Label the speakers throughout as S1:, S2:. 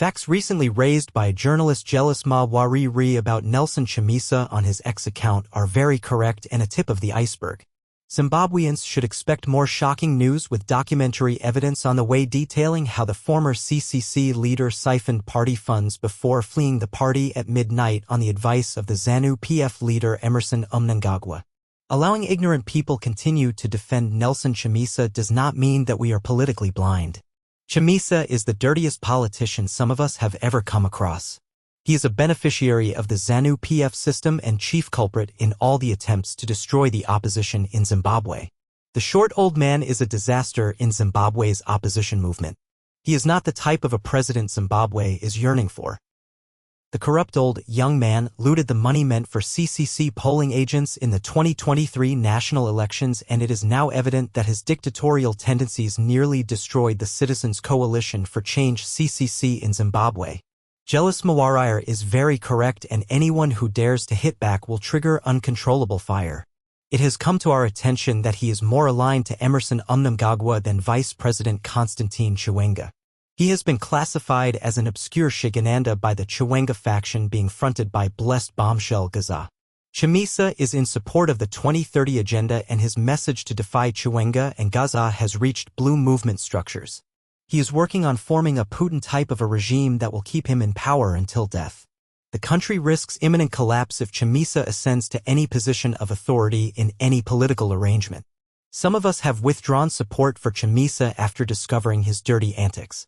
S1: Facts recently raised by journalist Jealous Mawarire about Nelson Chamisa on his X account are very correct and a tip of the iceberg. Zimbabweans should expect more shocking news with documentary evidence on the way detailing how the former CCC leader siphoned party funds before fleeing the party at midnight on the advice of the ZANU-PF leader Emmerson Mnangagwa. Allowing ignorant people continue to defend Nelson Chamisa does not mean that we are politically blind. Chamisa is the dirtiest politician some of us have ever come across. He is a beneficiary of the ZANU-PF system and chief culprit in all the attempts to destroy the opposition in Zimbabwe. The short old man is a disaster in Zimbabwe's opposition movement. He is not the type of a president Zimbabwe is yearning for. The corrupt old young man looted the money meant for CCC polling agents in the 2023 national elections, and it is now evident that his dictatorial tendencies nearly destroyed the Citizens Coalition for Change CCC in Zimbabwe. Jealous Mawarire is very correct, and anyone who dares to hit back will trigger uncontrollable fire. It has come to our attention that he is more aligned to Emmerson Mnangagwa than Vice President Constantine Chiwenga. He has been classified as an obscure Shigananda by the Chiwenga faction being fronted by blessed bombshell Gaza. Chamisa is in support of the 2030 agenda, and his message to defy Chiwenga and Gaza has reached blue movement structures. He is working on forming a Putin type of a regime that will keep him in power until death. The country risks imminent collapse if Chamisa ascends to any position of authority in any political arrangement. Some of us have withdrawn support for Chamisa after discovering his dirty antics.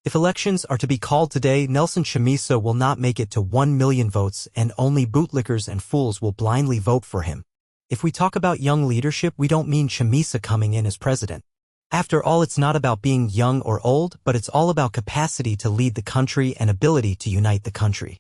S1: If elections are to be called today, Nelson Chamisa will not make it to 1 million votes, and only bootlickers and fools will blindly vote for him. If we talk about young leadership, we don't mean Chamisa coming in as president. After all, it's not about being young or old, but it's all about capacity to lead the country and ability to unite the country.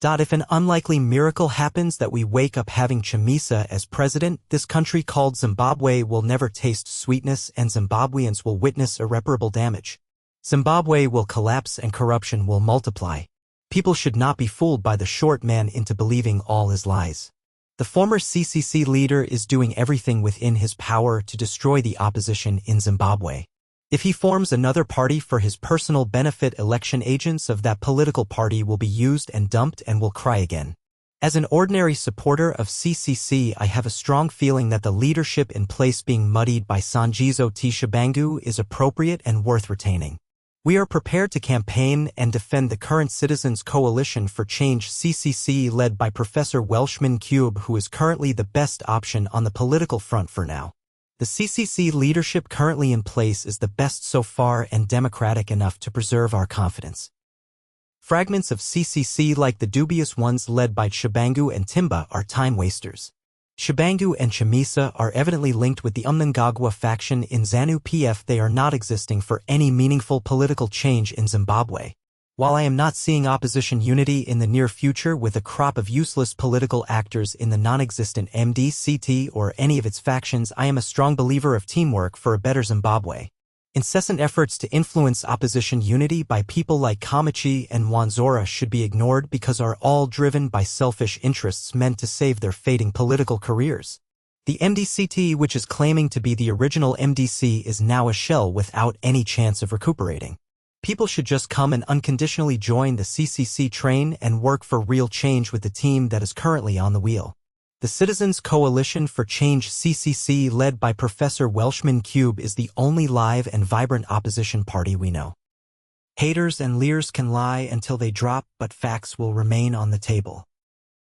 S1: If an unlikely miracle happens that we wake up having Chamisa as president, this country called Zimbabwe will never taste sweetness, and Zimbabweans will witness irreparable damage. Zimbabwe will collapse and corruption will multiply. People should not be fooled by the short man into believing all his lies. The former CCC leader is doing everything within his power to destroy the opposition in Zimbabwe. If he forms another party for his personal benefit, election agents of that political party will be used and dumped and will cry again. As an ordinary supporter of CCC, I have a strong feeling that the leadership in place being muddied by Sanjizo Tshabangu is appropriate and worth retaining. We are prepared to campaign and defend the current Citizens Coalition for Change CCC led by Professor Welshman Cube, who is currently the best option on the political front for now. The CCC leadership currently in place is the best so far and democratic enough to preserve our confidence. Fragments of CCC like the dubious ones led by Tshabangu and Timba are time wasters. Tshabangu and Chamisa are evidently linked with the Mnangagwa faction in ZANU-PF. They are not existing for any meaningful political change in Zimbabwe. While I am not seeing opposition unity in the near future with a crop of useless political actors in the non-existent MDCT or any of its factions, I am a strong believer of teamwork for a better Zimbabwe. Incessant efforts to influence opposition unity by people like Kamachi and Wanzora should be ignored because are all driven by selfish interests meant to save their fading political careers. The MDCT, which is claiming to be the original MDC, is now a shell without any chance of recuperating. People should just come and unconditionally join the CCC train and work for real change with the team that is currently on the wheel. The Citizens Coalition for Change CCC led by Professor Welshman Cube is the only live and vibrant opposition party we know. Haters and leers can lie until they drop, but facts will remain on the table.